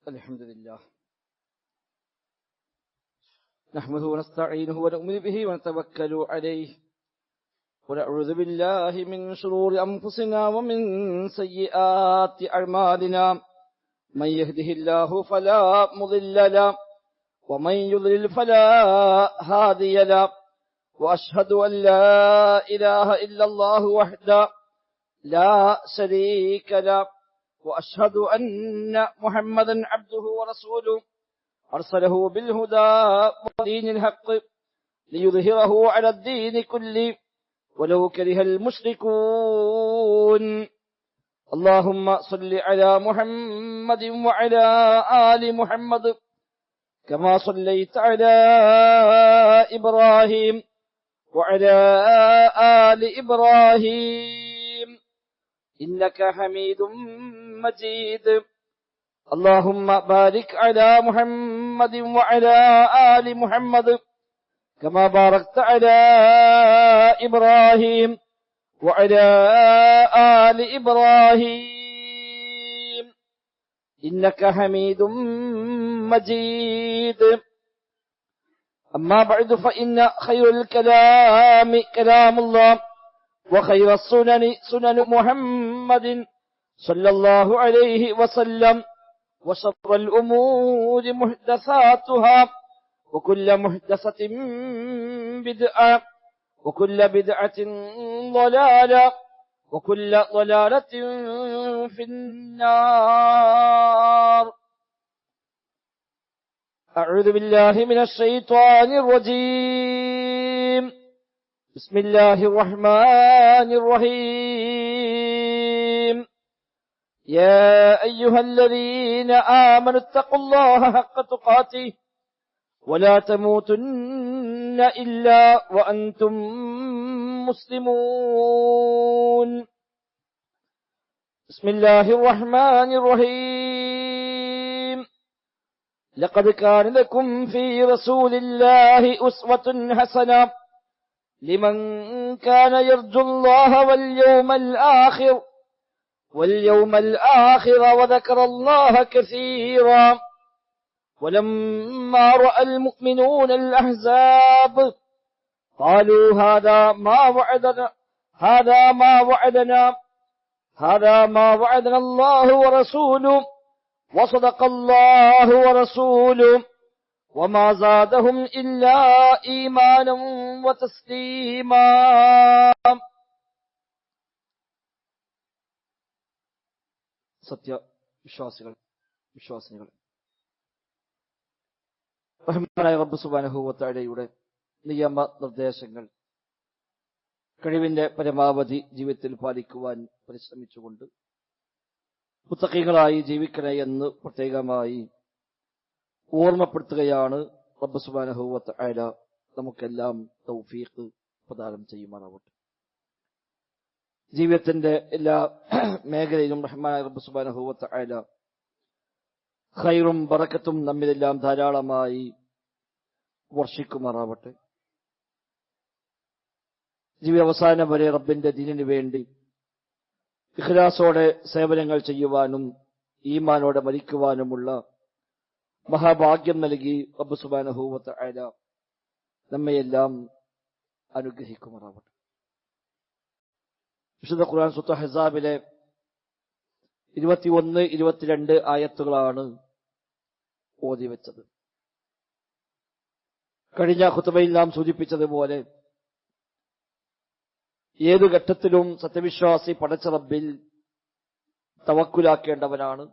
الحمد لله نحمده ونستعينه ونؤمن به ونتوكل عليه ونعوذ بالله من شرور أنفسنا ومن سيئات أعمالنا من يهده الله فلا مضل له ومن يضلل فلا هادي له وأشهد أن لا إله إلا الله وحده لا شريك له وأشهد أن محمدا عبده ورسوله أرسله بالهدى ودين الحق ليظهره على الدين كله ولو كره المشركون اللهم صل على محمد وعلى آل محمد كما صليت على إبراهيم وعلى آل إبراهيم إنك حميد مجيد اللهم بارك على محمد وعلى آل محمد كما باركت على إبراهيم وعلى آل إبراهيم إنك حميد مجيد أما بعد فإن خير الكلام كلام الله وخير السنن سنن محمد صلى الله عليه وسلم وشر الأمور محدثاتها وكل محدثة بدعة وكل بدعة ضلالة وكل ضلالة في النار أعوذ بالله من الشيطان الرجيم بسم الله الرحمن الرحيم يا أيها الذين آمنوا اتقوا الله حق تقاته ولا تموتن إلا وأنتم مسلمون بسم الله الرحمن الرحيم لقد كان لكم في رسول الله أسوة حسنة لمن كان يرجو الله واليوم الآخر وذكر الله كثيرا ولما رأى المؤمنون الأحزاب قالوا هذا ما وعدنا الله ورسوله وصدق الله ورسوله وما زادهم إلا إيمانا وتسليما വിശ്വാസികൾ റഹ്മാനായ റബ്ബ് സുബ്ഹാനഹു വ തആലയുടെ നിയമ നിർദ്ദേശങ്ങൾ കഴിവിന്റെ പരമാവധി ജീവിതത്തിൽ പാലിക്കുവാൻ പരിശ്രമിച്ചുകൊണ്ട് മുത്തഖീകളായി ജീവിക്കണേ എന്ന് പ്രത്യേകമായി ഓർമ്മപ്പെടുത്തുകയാണ്. റബ്ബ് സുബ്ഹാനഹു വ തആല നമുക്കെല്ലാം തൗഫീഖ് പ്രദാനം ചെയ്യുമാറാവട്ടെ. ജീവിതത്തിന്റെ എല്ലാ മേഖലയിലും റഹ്മാനായ റബ്ബ് സുബ്ഹാനഹു വ തആല ഖൈറും ബറക്കത്തും നമ്മിലെല്ലാം ധാരാളമായി വർഷിക്കുമാറാവട്ടെ. ജീവിതാവസാനം വരെ റബ്ബിന്റെ ദീനിനു വേണ്ടി ഇഖ്ലാസോടെ സേവനങ്ങൾ ചെയ്യുവാനും ഈമാനോടെ മരിക്കുവാനുമുള്ള മഹാഭാഗ്യം നൽകി റബ്ബ് സുബ്ഹാനഹു വ തആല നമ്മയെല്ലാം അനുഗ്രഹിക്കുമാറാവട്ടെ. വിശുദ്ധ ഖുർആൻ സൂറത്തുൽ അഹ്സാബിലെ 21-22 ആയത്തുകളാണ് ഓതി വെച്ചത്. കഴിഞ്ഞ ഖുതുബയിൽ നാം സൂചിപ്പിച്ചതുപോലെ ഏതു ഘട്ടത്തിലും സത്യവിശ്വാസി പടച്ച റബ്ബിൽ തവക്കുലാക്കേണ്ടവനാണ്.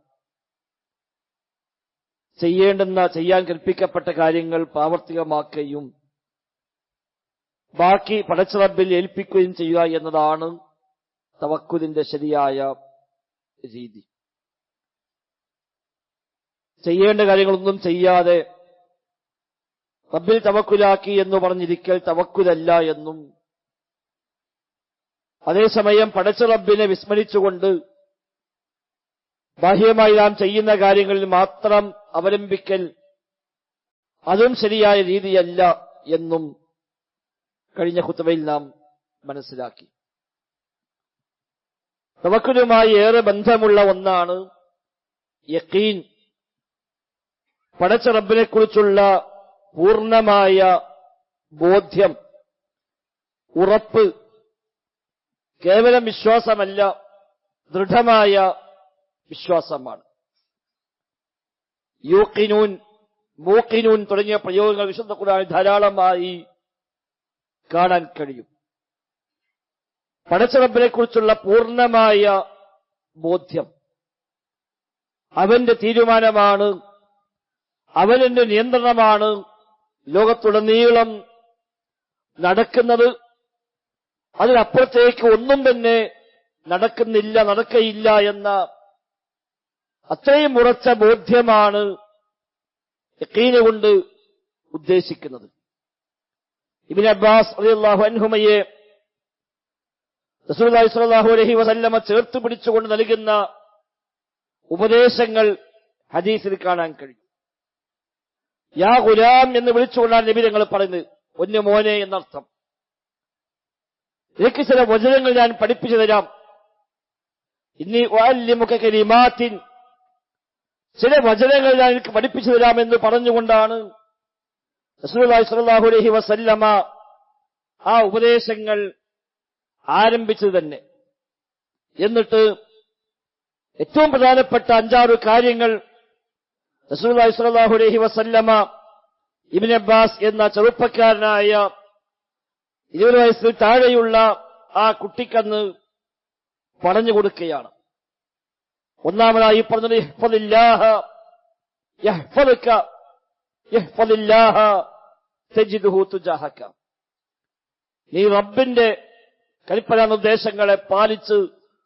ചെയ്യാൻ കൽപ്പിക്കപ്പെട്ട കാര്യങ്ങൾ പ്രാവർത്തികമാക്കുകയും ബാക്കി പടച്ച റബ്ബിൽ ഏൽപ്പിക്കുകയും ചെയ്യുക എന്നതാണ് തവക്കുലിന്റെ ശരിയായ രീതി. ചെയ്യേണ്ട കാര്യങ്ങളൊന്നും ചെയ്യാതെ റബ്ബിൽ തവക്കുലാക്കി എന്ന് പറഞ്ഞിരിക്കൽ തവക്കുലല്ല എന്നും, അതേസമയം പടച്ച റബ്ബിനെ വിസ്മരിച്ചുകൊണ്ട് ബാഹ്യമായി നാം ചെയ്യുന്ന കാര്യങ്ങളിൽ മാത്രം അവലംബിക്കൽ അതും ശരിയായ രീതിയല്ല എന്നും കഴിഞ്ഞ ഖുതുബയിൽ നാം മനസ്സിലാക്കി. തവക്കുലുമായി ഏറെ ബന്ധമുള്ള ഒന്നാണ് യഖീൻ പടച്ച റബ്ബിനെ കുറിച്ചുള്ള പൂർണ്ണമായ ബോധ്യം, ഉറപ്പ് കേവലം വിശ്വാസമല്ല, ദൃഢമായ വിശ്വാസമാണ്. യൂഖിനൂൻ, മൂഖിനൂൻ തുടങ്ങിയ പ്രയോഗങ്ങൾ വിശുദ്ധ ഖുർആനിൽ ധാരാളമായി കാണാൻ കഴിയും. പടച്ച റബ്ബിനെ കുറിച്ചുള്ള പൂർണ്ണമായ ബോധ്യം, അവന്റെ തീരുമാനമാണ്, അവന്റെ നിയന്ത്രണമാണ് ലോകത്തുടനീളം നടക്കുന്നത്. അതിനപ്പുറത്തേക്ക് ഒന്നും തന്നെ നടക്കുന്നില്ല, നടക്കയില്ല എന്ന അത്രയും ഉറച്ച ബോധ്യമാണ് യഖീൻ കൊണ്ട് ഉദ്ദേശിക്കുന്നത്. ഇബ്നു അബ്ബാസ് റളിയല്ലാഹു അൻഹുമയെ റസൂലുള്ളാഹി സ്വല്ലല്ലാഹു അലൈഹി വസല്ലമ ചേർത്ത് പിടിച്ചുകൊണ്ട് നൽകുന്ന ഉപദേശങ്ങൾ ഹദീസിൽ കാണാൻ കഴിയും. യാ ഗുലാം എന്ന് വിളിച്ചുകൊണ്ടാണ് നബി തങ്ങൾ പറയുന്നത്, ഒന്നു മോനെ എന്നർത്ഥം. എനിക്ക് ചില വചനങ്ങൾ ഞാൻ പഠിപ്പിച്ചു തരാം. ഇന്നി ഉഅല്ലിമുക കലിമാത്തിൻ, ചില വചനങ്ങൾ ഞാൻ എനിക്ക് പഠിപ്പിച്ചു തരാമെന്ന് പറഞ്ഞുകൊണ്ടാണ് റസൂലുള്ളാഹി സ്വല്ലല്ലാഹു അലൈഹി വസല്ലമ ആ ഉപദേശങ്ങൾ ആരംഭിച്ചത് തന്നെ. എന്നിട്ട് ഏറ്റവും പ്രധാനപ്പെട്ട 5-6 കാര്യങ്ങൾ റസൂലുള്ളാഹി സ്വല്ലല്ലാഹു അലൈഹി വസല്ലമ ഇബ്നു അബ്ബാസ് എന്ന ചെറുപ്പക്കാരനായ 20 വയസ്സിൽ താഴെയുള്ള ആ കുട്ടിക്കന്ന് പറഞ്ഞു കൊടുക്കുകയാണ്. ഒന്നാമതായി പറഞ്ഞത് ഇഹ്ഫദില്ലാഹ യഹ്ഫദുക ഇഹ്ഫദില്ലാഹ തജിദുഹു തുജാഹക. നീ റബ്ബിന്റെ കൽപ്പനാ നിർദ്ദേശങ്ങളെ പാലിച്ച്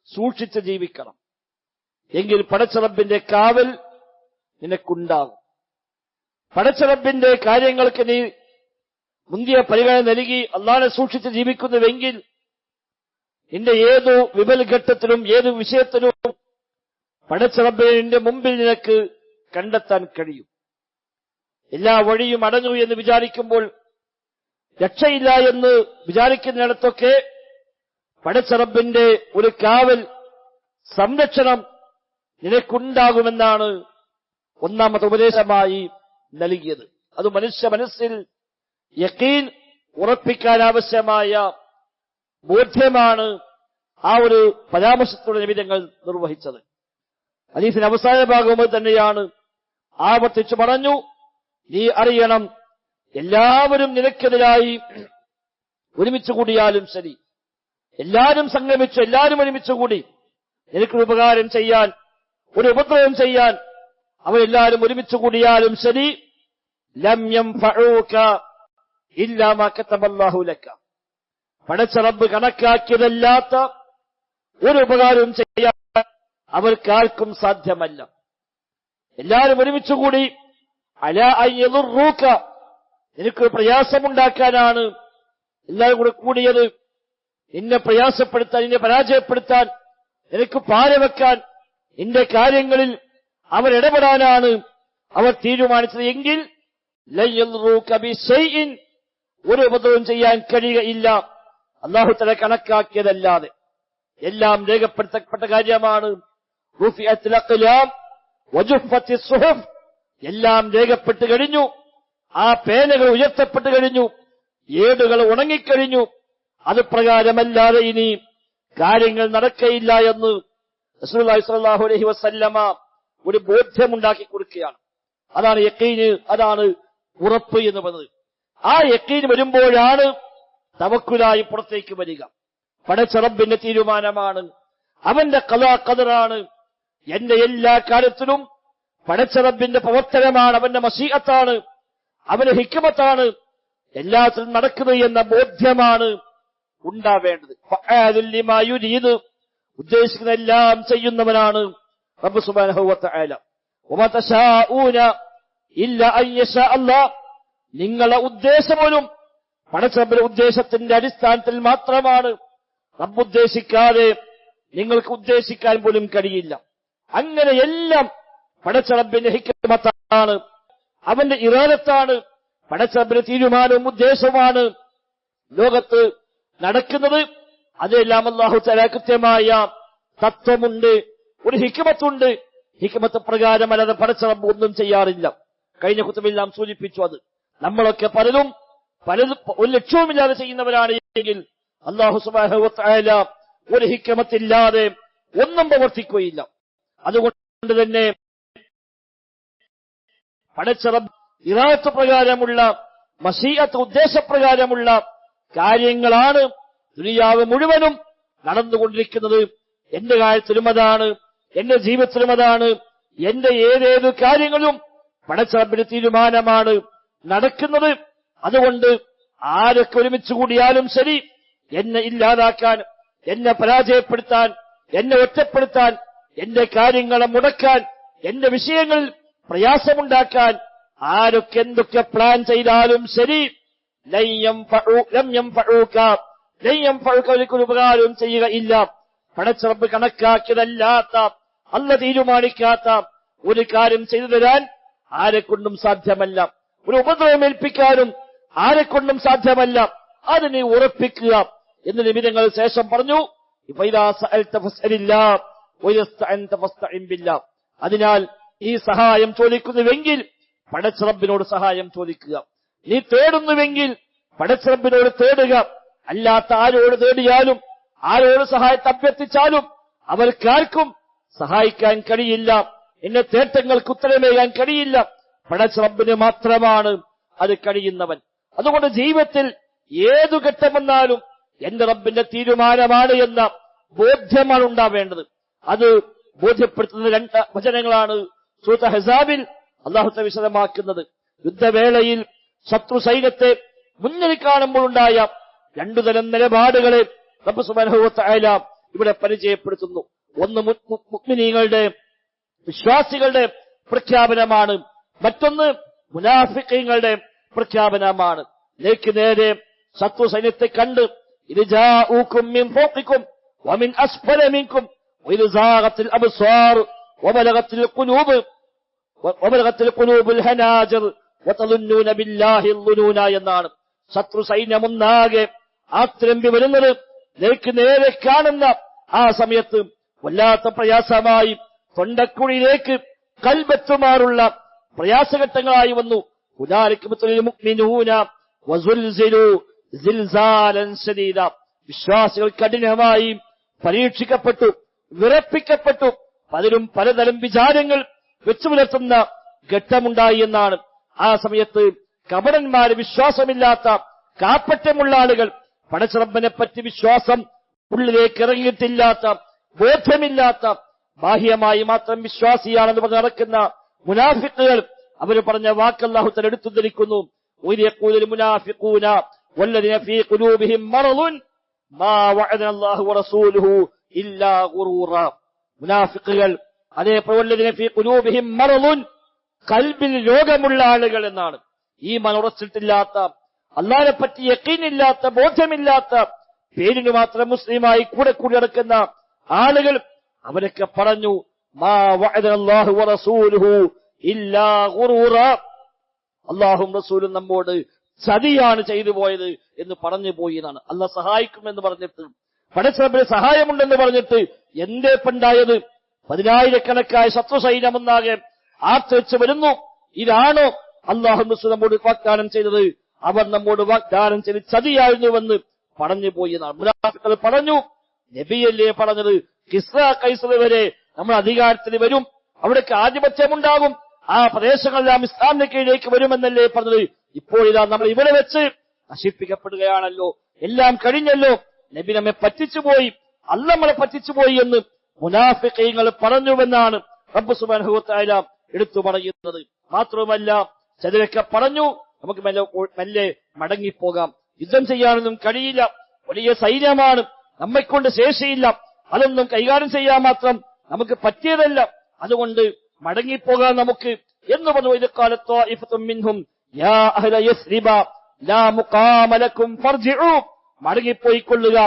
സൂക്ഷിച്ച് ജീവിക്കണം, എങ്കിൽ പടച്ച റബ്ബിന്റെ കാവൽ നിനക്കുണ്ടാകും. പടച്ച റബ്ബിന്റെ കാര്യങ്ങൾക്ക് നീ മുന്തിയ പരിഗണന നൽകി അല്ലാഹുവിനെ സൂക്ഷിച്ച് ജീവിക്കുന്നുവെങ്കിൽ നിന്റെ ഏതു വിപൽഘട്ടത്തിലും ഏതു വിഷയത്തിലും പടച്ച റബ്ബിനെ നിന്റെ മുമ്പിൽ നിനക്ക് കണ്ടെത്താൻ കഴിയും. എല്ലാ വഴിയും അടഞ്ഞു എന്ന് വിചാരിക്കുമ്പോൾ, രക്ഷയില്ല എന്ന് വിചാരിക്കുന്നിടത്തൊക്കെ പടച്ച റബ്ബിന്റെ ഒരു കാവൽ, സംരക്ഷണം നിനക്കുണ്ടാകുമെന്നാണ് ഒന്നാമത്തെ ഉപദേശമായി നൽകിയത്. അത് മനുഷ്യ മനസ്സിൽ യഖീൻ ഉറപ്പിക്കാൻ ആവശ്യമായ ബോധ്യമാണ് ആ ഒരു പരാമർശത്തോടെ നബി തങ്ങൾ നിർവഹിച്ചത്. ഹദീസിന്റെ അവസാന ഭാഗവും തന്നെയാണ് ആവർത്തിച്ചു പറഞ്ഞു, നീ അറിയണം, എല്ലാവരും നിനക്കെതിരായി ഒരുമിച്ച് കൂടിയാലും ശരി, എല്ലാവരും സംഗമിച്ചു, എല്ലാവരും ഒരുമിച്ചുകൂടി നിനക്കൊരു ഉപകാരം ചെയ്യാൻ, ഒരു ഉപദ്രവം ചെയ്യാൻ അവരെല്ലാവരും ഒരുമിച്ച് കൂടിയാലും ശരി, ലം യൻഫഊക ഇല്ലാ മാ കതബല്ലാഹു ലക, പടച്ച റബ്ബ് കണക്കാക്കിയതല്ലാത്ത ഒരു ഉപകാരവും ചെയ്യാൻ അവർക്കാർക്കും സാധ്യമല്ല. എല്ലാവരും ഒരുമിച്ചുകൂടി അലാ അൻ യദുറൂക, നിനക്ക് പ്രയാസമുണ്ടാക്കാനാണ് എല്ലാവരും കൂടെ കൂടിയത്. നിന്നെ പ്രയാസപ്പെടുത്താൻ, നിന്നെ പരാജയപ്പെടുത്താൻ, നിനക്ക് പാരവെക്കാൻ, നിന്റെ കാര്യങ്ങളിൽ അവരിടപെടാനാണ് അവർ തീരുമാനിച്ചത് എങ്കിൽ ലൻ യദുറൂക ബിശൈഇൻ, ഒരു ഉപദ്രവം ചെയ്യാൻ കഴിയുകയില്ല അല്ലാഹു തആല കണക്കാക്കിയതല്ലാതെ. എല്ലാം രേഖപ്പെടുത്തപ്പെട്ട കാര്യമാണ്. റുഫിഅത്തുൽ അഖ്ലാം വജുഫത്തിസ് സുഹുഫ്, എല്ലാം രേഖപ്പെട്ട് കഴിഞ്ഞു. ആ പേനകൾ ഉയർത്തപ്പെട്ട് കഴിഞ്ഞു, ഏടുകൾ ഉണങ്ങിക്കഴിഞ്ഞു. അത് പ്രകാരമല്ലാതെ ഇനി കാര്യങ്ങൾ നടക്കയില്ല എന്ന് റസൂലുള്ളാഹി സ്വല്ലല്ലാഹു അലൈഹി വസല്ലമ ഒരു ബോധ്യമുണ്ടാക്കി കൊടുക്കുകയാണ്. അതാണ് യഖീന്, അതാണ് ഉറപ്പ് എന്ന് പറയുന്നത്. ആ യഖീൻ വരുമ്പോഴാണ് തവക്കുലായി പുറത്തേക്ക് വരിക. പടച്ച റബ്ബിന്റെ തീരുമാനമാണ്, അവന്റെ ഖദാ ഖദറാണ്. എന്റെ എല്ലാ കാര്യത്തിലും പടച്ച റബ്ബിന്റെ പ്രവർത്തനമാണ്, അവന്റെ മശീഅത്താണ്, അവന്റെ ഹിക്മത്താണ് എല്ലാത്തിലും നടക്കുന്നത് എന്ന ബോധ്യമാണ് ഉണ്ടാവേണ്ടത്. ഫഅലുൽ ലിമാ യുരീദ്, ഉദ്ദേശിക്കുന്ന എല്ലാം ചെയ്യുന്നവനാണ് റബ്ബ് സുബ്ഹാനഹു വ തആല. വമാ തശാഊന ഇല്ലാ അൻ യശാ അല്ലാഹ്, നിങ്ങളുടെ ഉദ്ദേശം പോലും പടച്ച റബ്ബിന്റെ ഉദ്ദേശത്തിന്റെ അടിസ്ഥാനത്തിൽ മാത്രമാണ്. റബ്ബ് ഉദ്ദേശിക്കാതെ നിങ്ങൾക്ക് ഉദ്ദേശിക്കാൻ പോലും കഴിയില്ല. അങ്ങനെ എല്ലാം പടച്ച റബ്ബിന്റെ ഹിക്മത്താണ്, അവന്റെ ഇറാദത്താണ്, പടച്ച റബ്ബിന്റെ തീരുമാനവും ഉദ്ദേശവുമാണ് ലോകത്ത് നടക്കുന്നത്. അതെല്ലാം അല്ലാഹു തആല കൃത്യമായ തത്വമുണ്ട്, ഒരു ഹിക്മത്തുണ്ട്. ഹിക്മത്ത് പ്രകാരം അല്ലാതെ പടച്ച റബ്ബ് ഒന്നും ചെയ്യാറില്ല. കഴിഞ്ഞ ഖുതുബയിൽ നാം സൂചിപ്പിച്ചു. അത് നമ്മളൊക്കെ പലതും ഒരു ലക്ഷ്യവുമില്ലാതെ ചെയ്യുന്നവരാണ് എങ്കിൽ അല്ലാഹു സുബ്ഹാനഹു വ തആല ഒരു ഹിക്മത്തില്ലാതെ ഒന്നും പ്രവർത്തിക്കുകയില്ല. അതുകൊണ്ട് തന്നെ പടച്ച റബ്ബ് ഇറാദത്ത് പ്രകാരമുള്ള മശീഅത്ത് ഉദ്ദേശപ്രകാരമുള്ള കാര്യങ്ങളാണ് ദുനിയാവ് മുഴുവനും നടന്നുകൊണ്ടിരിക്കുന്നത്. എന്റെ കാര്യത്തിലും അതാണ്, എന്റെ ജീവിതത്തിലും അതാണ്, എന്റെ ഏതേത് കാര്യങ്ങളും പടച്ച റബ്ബിന്റെ തീരുമാനമാണ് നടക്കുന്നത്. അതുകൊണ്ട് ആരൊക്കെ ഒരുമിച്ച് കൂടിയാലും ശരി, എന്നെ ഇല്ലാതാക്കാൻ, എന്നെ പരാജയപ്പെടുത്താൻ, എന്നെ ഒറ്റപ്പെടുത്താൻ, എന്റെ കാര്യങ്ങളെ മുടക്കാൻ, എന്റെ വിഷയങ്ങളിൽ പ്രയാസമുണ്ടാക്കാൻ ആരൊക്കെ എന്തൊക്കെ പ്ലാൻ ചെയ്താലും ശരി, ഒരിക്കലും ഉപകാരവും ചെയ്യുകയില്ല. പടച്ച റബ്ബ് കണക്കാക്കിയതല്ലാത്ത, അല്ല തീരുമാനിക്കാത്ത ഒരു കാര്യം ചെയ്തു തരാൻ ആരെക്കൊണ്ടും സാധ്യമല്ല. ഒരു ഉപദ്രവമേൽപ്പിക്കാനും ആരെക്കൊണ്ടും സാധ്യമല്ല. അതിനെ ഉറപ്പിക്കുക എന്ന് നിമിതങ്ങൾ ശേഷം പറഞ്ഞു. അതിനാൽ ഈ സഹായം ചോദിക്കുന്നുവെങ്കിൽ പടച്ച റബ്ബിനോട് സഹായം ചോദിക്കുക. നീ തേടുന്നുവെങ്കിൽ പടച്ച റബ്ബിനോട് തേടുക. അല്ലാത്ത ആരോട് തേടിയാലും ആരോട് സഹായത്തെ അഭ്യർത്ഥിച്ചാലും അവർക്കാർക്കും സഹായിക്കാൻ കഴിയില്ല. എന്നെ തേട്ടങ്ങൾക്ക് ഉത്തരമേകാൻ കഴിയില്ല. പടച്ച റബ്ബിന് മാത്രമാണ് അത് കഴിയുന്നവൻ. അതുകൊണ്ട് ജീവിതത്തിൽ ഏതു ഘട്ടമെന്നാലും എന്റെ റബ്ബിന്റെ തീരുമാനമാണ് എന്ന ബോധ്യമാണ് ഉണ്ടാവേണ്ടത്. അത് ബോധ്യപ്പെടുത്തുന്ന 2 വചനങ്ങളാണ് സൂറത്ത് അഹ്സാബിൽ അല്ലാഹു തആല വിശദമാക്കുന്നത്. യുദ്ധവേളയിൽ ശത്രു സൈന്യത്തെ മുന്നിൽ കാണുമ്പോൾ ഉണ്ടായ 2 തരം നിലപാടുകളെ റബ്ബ് സുബ്ഹാനഹു വ തആല ഇവിടെ പരിചയപ്പെടുത്തുന്നു. ഒന്ന് മുഅ്മിനീങ്ങളുടെ, വിശ്വാസികളുടെ പ്രഖ്യാപനമാണ്. മറ്റൊന്ന് മുനാഫിഖീങ്ങളുടെ പ്രഖ്യാപനമാണ്. നേരെ ശത്രു സൈന്യത്തെ കണ്ട് ഇർജാഊകും മിൻ ഫൗഖികും വമിൻ അസ്ഫല മിൻകും വഇൽസാഖത്തിൽ അബ്സാർ വബലഗത്തിൽ ഖുലൂബുൽ ഹനാജിർ വതദുന്നൂന ബില്ലാഹി ളുനൂന എന്നാണ്. ശത്രു സൈന്യമൊന്നാകെ ആക്രമിച്ചു വരുന്നത് നേരെ കാണുന്ന ആ സമയത്ത് വല്ലാത്ത പ്രയാസമായി തൊണ്ടക്കുഴിയിലേക്ക് കൽബെത്തുമാറുള്ള പ്രയാസഘട്ടങ്ങളായി വന്നു. വിശ്വാസികൾ കഠിനമായി പരീക്ഷിക്കപ്പെട്ടു, വിറപ്പിക്കപ്പെട്ടു. പലരും പലതരം വിചാരങ്ങൾ വെച്ചു പുലർത്തുന്ന ഘട്ടമുണ്ടായി എന്നാണ്. ആ സമയത്ത് കപടന്മാര്, വിശ്വാസമില്ലാത്ത കാപ്പറ്റമുള്ള ആളുകൾ, പടച്ച റബ്ബിനെ പറ്റി വിശ്വാസം ഉള്ളിലേക്ക് ഇറങ്ങിയിട്ടില്ലാത്ത, ബോധ്യമില്ലാത്ത, ബാഹ്യമായി മാത്രം വിശ്വാസിയാണെന്ന് പറഞ്ഞ് നടക്കുന്ന മുനാഫിഖുകൾ, അവർ പറഞ്ഞ വാക്ക് അല്ലാഹു തആല എടുത്തുദ്ധരിക്കുന്നു. വയഖൂലുൽ മുനാഫിഖൂന വല്ലദീന ഫീ ഖുലൂബിഹിം മറദുൻ മാ വഅദന അല്ലാഹു വറസൂലുഹു ഇല്ലാ ഗുറൂറ. മുനാഫിഖുകൾ, അതേപോലെ വല്ലദീന ഫീ ഖുലൂബിഹിം മറദുൻ, കൽബിൽ രോഗമുള്ള ആളുകൾ എന്നാണ്. ഈമാൻ ഉറച്ചിട്ടില്ലാത്ത, അല്ലാഹുവിനെ പറ്റി യഖീനില്ലാത്ത, ബോധ്യമില്ലാത്ത, പേരിന് മാത്രം മുസ്ലിമായി കൂടെ നടക്കുന്ന ആളുകൾ, അവരൊക്കെ പറഞ്ഞു മാ വഅദന അല്ലാഹു വറസൂലുഹു ഇല്ലാ ഗുറൂറ, അല്ലാഹുവും റസൂലും നമ്മോട് ചതിയാണ് ചെയ്തു പോയത് എന്ന് പറഞ്ഞു പോയി എന്നാണ്. അല്ലാഹ് സഹായിക്കുമെന്ന് പറഞ്ഞിട്ട്, പടച്ച റബ്ബിന് സഹായമുണ്ടെന്ന് പറഞ്ഞിട്ട് എന്തേ പണ്ടായത്? 10,000-കണക്കായ ശത്രു സൈന്യമൊന്നാകെ ആർത്തിച്ച് വരുന്നു. ഇതാണോ അല്ലാഹുവും റസൂലും നമ്മോട് വാഗ്ദാനം ചെയ്തത്? അവർ നമ്മോട് വാഗ്ദാനം ചെയ്ത് ചതിയായിരുന്നുവെന്ന് പറഞ്ഞു പോയി എന്നാണ്. മുനാഫിഖുകൾ പറഞ്ഞു, നബിയല്ലേ പറഞ്ഞത്, കിസ്റ കൈസർ വരെ നമ്മൾ അധികാരത്തിൽ വരും, അവിടേക്ക് ആധിപത്യമുണ്ടാകും, ആ പ്രദേശങ്ങളെല്ലാം ഇസ്ലാമിന്റെ കീഴിലേക്ക് വരുമെന്നല്ലേ പറഞ്ഞത്. ഇപ്പോഴിതാ നമ്മൾ ഇവിടെ വെച്ച് നശിപ്പിക്കപ്പെടുകയാണല്ലോ, എല്ലാം കഴിഞ്ഞല്ലോ, നബി നമ്മെ പറ്റിച്ചുപോയി, അല്ല നമ്മളെ പറ്റിച്ചുപോയി എന്ന് മുനാഫിഖീങ്ങൾ പറഞ്ഞുവെന്നാണ് റബ്ബ് സുബ്ഹാനഹു വ തആല എടുത്തു പറയുന്നത്. മാത്രവുമല്ല, ചിലരൊക്കെ പറഞ്ഞു നമുക്ക് മെല്ലെ മടങ്ങിപ്പോകാം, യുദ്ധം ചെയ്യാനൊന്നും കഴിയില്ല, വലിയ സൈന്യമാണ്, നമ്മെക്കൊണ്ട് ശേഷിയില്ല, അതൊന്നും കൈകാര്യം ചെയ്യാൻ മാത്രം നമുക്ക് പറ്റിയതല്ല, അതുകൊണ്ട് മടങ്ങിപ്പോകാൻ നമുക്ക് എന്ന് പറഞ്ഞു. ഇത് കാലത്തോ ഇഫത്തും മിൻഹും യാ അഹ്ല യസ്രിബ ലാ മുഖാമ ലക്കും ഫർജിഉ, മടങ്ങിപ്പോയിക്കൊള്ളുക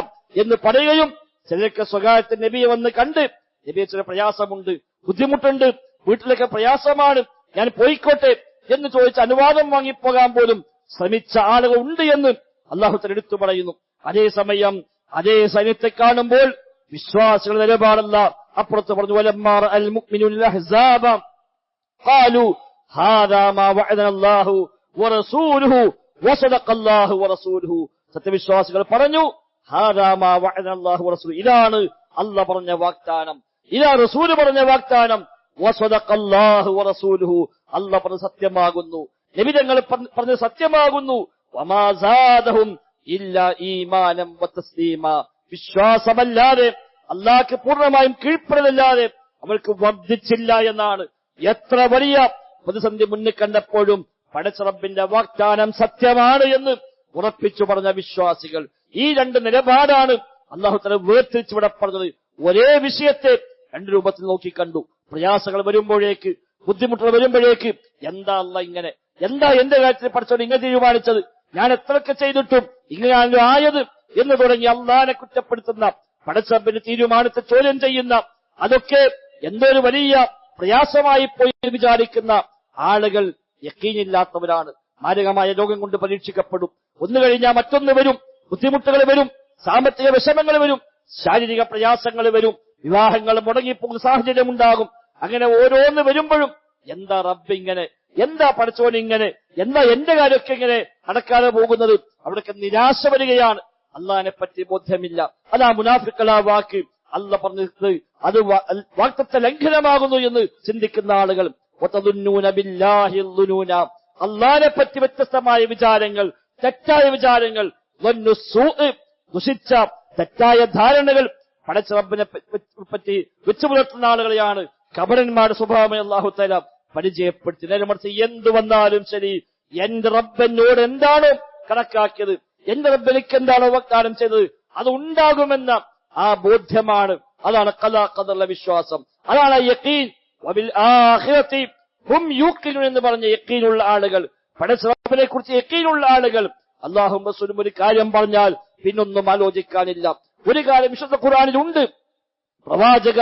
എന്ന് പറയുകയും, ചിലർക്ക് സ്വകാര്യത്തിൽ നബിയെ വന്ന് കണ്ട്, നബിയെ ചില പ്രയാസമുണ്ട്, ബുദ്ധിമുട്ടുണ്ട്, വീട്ടിലൊക്കെ പ്രയാസമാണ്, ഞാൻ പോയിക്കോട്ടെ എന്ന് ചോദിച്ച് അനുവാദം വാങ്ങിപ്പോകാൻ പോലും ശ്രമിച്ച ആളുകൾ ഉണ്ട് എന്ന് അല്ലാഹു തആല എടുത്തു പറയുന്നു. അതേസമയം അതേ സൈന്യത്തെ കാണുമ്പോൾ വിശ്വാസികളുടെ നിലപാടല്ല. അപ്പുറത്ത് പറഞ്ഞു വലമ്മാ അൽ മുഅ്മിനൂന അഹ്സാബ ഖാലു ഹാദാ മാ വഅദനല്ലാഹു വറസൂലുഹു വസദഖല്ലാഹു വറസൂലുഹു. സത്യവിശ്വാസികൾ പറഞ്ഞു, ഹാദാ മാ വഅദനല്ലാഹു വറസൂലുഹു, ഇതാണ് അല്ലാഹ് പറഞ്ഞ വാഗ്ദാനം, ഇതാ റസൂൽ പറഞ്ഞ വാഗ്ദാനം. വസദഖല്ലാഹു വറസൂലുഹു, അല്ലാഹ് പറഞ്ഞ സത്യമാകുന്നു, നബി തങ്ങൾ പറഞ്ഞ സത്യമാകുന്നു. വമാ സാദഹും ഇല്ലാ ഈമാനം വതസ്ലീമാ, വിശ്വാസമല്ലാതെ, അല്ലാഹ്ക്ക് പൂർണ്ണമായും കീഴ്പ്പെടലല്ലാതെ അവർക്ക് വർദ്ധിച്ചില്ല എന്നാണ്. എത്ര വലിയ പ്രതിസന്ധി മുന്നിൽ കണ്ടപ്പോഴും പടച്ച റബ്ബിന്റെ വാഗ്ദാനം സത്യമാണ് എന്ന് ഉറപ്പിച്ചു പറഞ്ഞ വിശ്വാസികൾ. ഈ രണ്ട് നിലപാടാണ് അല്ലാഹു തആല വേർതിരിച്ചുവിടെ പറഞ്ഞത്. ഒരേ വിഷയത്തെ രണ്ട് രൂപത്തിൽ നോക്കിക്കണ്ടു. പ്രയാസങ്ങൾ വരുമ്പോഴേക്ക്, ബുദ്ധിമുട്ടുകൾ വരുമ്പോഴേക്ക്, എന്താ അല്ലാഹ് ഇങ്ങനെ, എന്താ എന്റെ കാര്യത്തിൽ പഠിച്ചത് ഇങ്ങനെ തീരുമാനിച്ചത്, ഞാൻ എത്രയൊക്കെ ചെയ്തിട്ടും ഇങ്ങനെയാണല്ലോ ആയത് എന്ന് തുടങ്ങി അള്ളാഹിനെ കുറ്റപ്പെടുത്തുന്ന, പടച്ചറബിന്റെ തീരുമാനത്തെ ചോദ്യം ചെയ്യുന്ന, അതൊക്കെ എന്തോ ഒരു വലിയ പ്രയാസമായി പോയി വിചാരിക്കുന്ന ആളുകൾ യഖീനില്ലാത്തവരാണ്. മാരകമായ രോഗം കൊണ്ട് പരീക്ഷിക്കപ്പെടും, ഒന്ന് കഴിഞ്ഞാൽ മറ്റൊന്ന് വരും, ബുദ്ധിമുട്ടുകൾ വരും, സാമ്പത്തിക വിഷമങ്ങൾ വരും, ശാരീരിക പ്രയാസങ്ങൾ വരും, വിവാഹങ്ങൾ മുടങ്ങിപ്പോകുന്ന സാഹചര്യം ഉണ്ടാകും. അങ്ങനെ ഓരോന്ന് വരുമ്പോഴും എന്താ റബ്ബ് ഇങ്ങനെ, എന്താ പടച്ചോൻ ഇങ്ങനെ, എന്താ എന്റെ കാര്യമൊക്കെ ഇങ്ങനെ നടക്കാതെ പോകുന്നത്, അവിടൊക്കെ നിരാശ വരികയാണ്. അള്ളാഹിനെ പറ്റി ബോധ്യമില്ല. അതാ മുനാഫിക്കളാ വാക്ക് അള്ളാഹ് പറഞ്ഞത്, അത് വാഗ്ദത്ത ലംഘനമാകുന്നു എന്ന് ചിന്തിക്കുന്ന ആളുകൾ. അള്ളാഹിനെ പറ്റി വ്യത്യസ്തമായ വിചാരങ്ങൾ, തെറ്റായ വിചാരങ്ങൾ, ദുഷിച്ച തെറ്റായ ധാരണകൾ പടച്ച റബ്ബിനെ പറ്റി വെച്ചു പുലർത്തുന്ന ആളുകളെയാണ് കപടന്മാരുടെ സ്വഭാവമായി അല്ലാഹു തആല പരിചയപ്പെടുത്തി. നേരെമറിച്ച് എന്തു വന്നാലും ശരി, എന്റെ റബ്ബനോട് എന്താണോ കണക്കാക്കിയത്, എന്റെ റബ്ബ് എനിക്ക് എന്താണോ വാഗ്ദാനം ചെയ്തത്, അത് ഉണ്ടാകുമെന്ന ആ ബോധ്യമാണ്. അതാണ് ഖദാ ഖദറിലെ വിശ്വാസം, അതാണ് യഖീൻ. വബിൽ ആഖിറതി ഹും യൂഖിനൂൻ എന്ന് പറഞ്ഞ യഖീനുള്ള ആളുകൾ, പടച്ച റബ്ബിനെ കുറിച്ച് യഖീനുള്ള ആളുകൾ. അല്ലാഹും റസൂലും ഒരു കാര്യം പറഞ്ഞാൽ പിന്നൊന്നും ആലോചിക്കാനില്ല. ഒരു കാര്യം വിശുദ്ധ ഖുർആനിലുണ്ട്, പ്രവാചക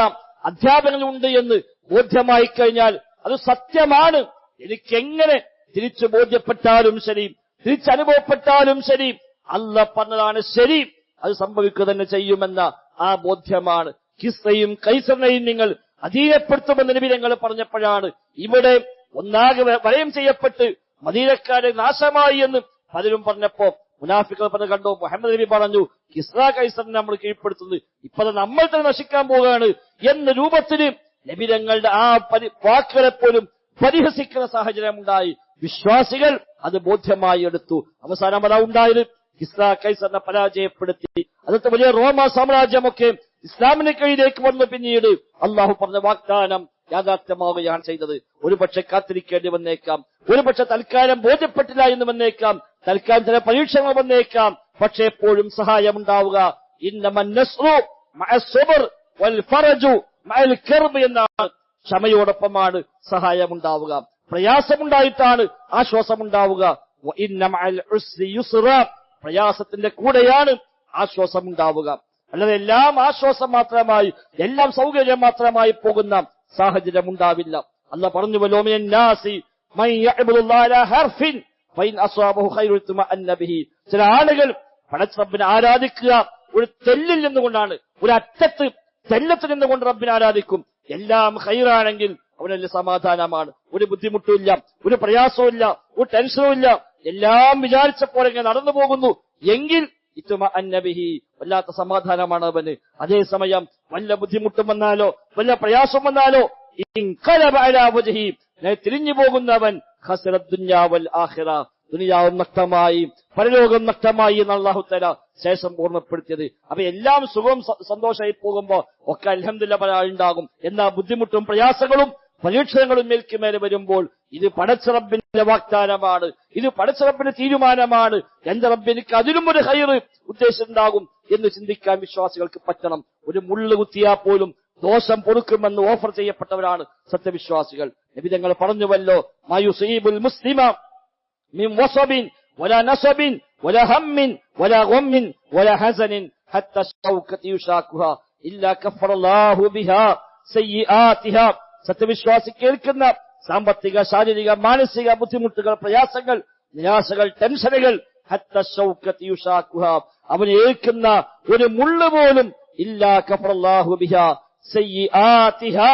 അധ്യാപനങ്ങളുണ്ട് എന്ന് ബോധ്യമായി കഴിഞ്ഞാൽ അത് സത്യമാണ്. എനിക്കെങ്ങനെ തിരിച്ചു ബോധ്യപ്പെട്ടാലും ശരി, തിരിച്ചനുഭവപ്പെട്ടാലും ശരി, അല്ലാഹ് പറഞ്ഞതാണ് ശരി, അത് സംഭവിക്കുക തന്നെ ചെയ്യുമെന്ന ആ ബോധ്യമാണ്. കിസ്റയും കൈസറിനെയും നിങ്ങൾ അധീനപ്പെടുത്തുമെന്ന് നബി തങ്ങൾ പറഞ്ഞപ്പോഴാണ് ഇവിടെ ഒന്നാകെ വലയം ചെയ്യപ്പെട്ട് മദീനക്കാരെ നാശമായി എന്ന് പലരും പറഞ്ഞപ്പോ മുനാഫിക്കുകൾ പറഞ്ഞ് കണ്ടോ, മുഹമ്മദ് നബി പറഞ്ഞു കിസ്റ കൈസറിനെ നമ്മൾ കീഴ്പ്പെടുത്തുന്നത്, ഇപ്പൊ നമ്മൾ തന്നെ നശിക്കാൻ പോവുകയാണ് എന്ന രൂപത്തിന് നബി തങ്ങളുടെ ആ വാക്കുകളെ പോലും പരിഹസിക്കുന്ന സാഹചര്യം ഉണ്ടായി. വിശ്വാസികൾ അത് ബോധ്യമായി എടുത്തു. അവസാനം അതാ ഉണ്ടായത്, കിസ്റ കൈസറിനെ പരാജയപ്പെടുത്തി. അന്നത്തെ വലിയ റോമ സാമ്രാജ്യമൊക്കെ ഇസ്ലാമിന് കീഴിലേക്ക് വന്നു. പിന്നീട് അള്ളാഹു പറഞ്ഞ വാഗ്ദാനം യാഥാർത്ഥ്യമാവുകയാണ് ചെയ്തത്. ഒരുപക്ഷെ കാത്തിരിക്കേണ്ടി വന്നേക്കാം, ഒരുപക്ഷെ തൽക്കാലം ബോധ്യപ്പെട്ടില്ല എന്ന് വന്നേക്കാം, തൽക്കാലം ചില പരീക്ഷകൾ വന്നേക്കാം, പക്ഷേ എപ്പോഴും സഹായമുണ്ടാവുക. ഇന്നമൻ നസ്റു മഅസ് സബ്ർ വൽ ഫറജു മഅൽ കർബ് എന്നാണ്. ക്ഷമയോടൊപ്പമാണ് സഹായമുണ്ടാവുക, പ്രയാസമുണ്ടായിട്ടാണ് ആശ്വാസമുണ്ടാവുക. വഇന്ന മഅൽ ഉസ്രി യുസ്റ, പ്രയാസത്തിന്റെ കൂടെയാണ് ആശ്വാസമുണ്ടാവുക. അല്ലാതെ എല്ലാം ആശ്വാസം മാത്രമായി, എല്ലാം സൗകര്യം മാത്രമായി പോകുന്ന സാഹചര്യം ഉണ്ടാവില്ല. അല്ലാഹ് പറഞ്ഞുവല്ലോ, മിനൻ നാസി മൻ യഅബ്ദുല്ലാഹ അലാ ഹർഫിൻ ഫഇൻ അസ്വാബഹു ഖൈറുൻ തുമഅന്ന ബിഹി. ചില ആളുകൾ പടച്ച റബ്ബിനെ ആരാധിക്കുക ഒരു തെല്ലിൽ നിന്നുകൊണ്ടാണ്, ഒരു അറ്റത്ത് തെല്ലത്തിൽ നിന്നുകൊണ്ട് റബ്ബിനെ ആരാധിക്കും. എല്ലാം ഖൈറാണെങ്കിൽ അവനല്ല സമാധാനമാണ്, ഒരു ബുദ്ധിമുട്ടുമില്ല, ഒരു പ്രയാസവും ഇല്ല, ഒരു ടെൻഷനും ഇല്ല, എല്ലാം വിചാരിച്ച പോലെ ഇങ്ങനെ നടന്നു പോകുന്നു എങ്കിൽ ഇതുമഅന്ന ബിഹി, വല്ലാത്ത സമാധാനമാണ് അവന്. അതേസമയം വല്ല ബുദ്ധിമുട്ടും വന്നാലോ വല്ല പ്രയാസം വന്നാലോ ഇൻഖലബ അലാ വജ്ഹി, തിരിഞ്ഞു പോകുന്നവൻ ഖസറ ദുനിയാ വൽ ആഖിറ, ദുനിയാവും നഷ്ടമായി പരലോകം നഷ്ടമായി എന്ന് അല്ലാഹു തആല ശേഷം ഓർമ്മപ്പെടുത്തിയത്. അപ്പൊ എല്ലാം സുഖവും സന്തോഷമായി പോകുമ്പോ ഒക്കെ അൽഹംദുലില്ലാഹ് പറയാനുണ്ടാകും. എന്നാ ബുദ്ധിമുട്ടും പ്രയാസങ്ങളും പരീക്ഷണങ്ങളും മേൽക്കുമേലെ വരുമ്പോൾ ഇത് പടച്ച റബ്ബിന്റെ വാഗ്ദാനമാണ്, ഇത് പടച്ച റബ്ബിന്റെ തീരുമാനമാണ്, എന്റെ റബ്ബ് എനിക്ക് അതിലും ഒരു ഖൈറ് ഉദ്ദേശിച്ചിട്ടുണ്ടാകും എന്ന് ചിന്തിക്കാൻ വിശ്വാസികൾക്ക് പറ്റണം. ഒരു മുള്ളു കുത്തിയാൽ പോലും ദോഷം പൊറുക്കുമെന്ന് ഓഫർ ചെയ്യപ്പെട്ടവരാണ് സത്യവിശ്വാസികൾ. നബി തങ്ങൾ പറഞ്ഞുവല്ലോ, മാ യുസീബുൽ മുസ്ലിമ മിൻ വസബിൻ വലാ നസബിൻ വലാ ഹമ്മിൻ വലാ ഗമ്മിൻ വലാ ഹസനിൻ ഹത്താ ശൗകതി യുശാഖുഹാ ഇല്ലാ കഫറല്ലാഹു ബിഹാ സയ്യിആതിഹാ. സത്യവിശ്വാസി കേൾക്കുന്ന സാമ്പത്തിക, ശാരീരിക, മാനസിക ബുദ്ധിമുട്ടുകൾ, പ്രയാസങ്ങൾ, നിരാശകൾ, ടെൻഷനുകൾ, ഹത്താ ശൗകതി യുശാഖുഹാ, അവൻ ഏൽക്കുന്ന ഒരു മുള്ളു പോലും ഇല്ലാ കഫറല്ലാഹു ബിഹാ സയ്യിആതിഹാ,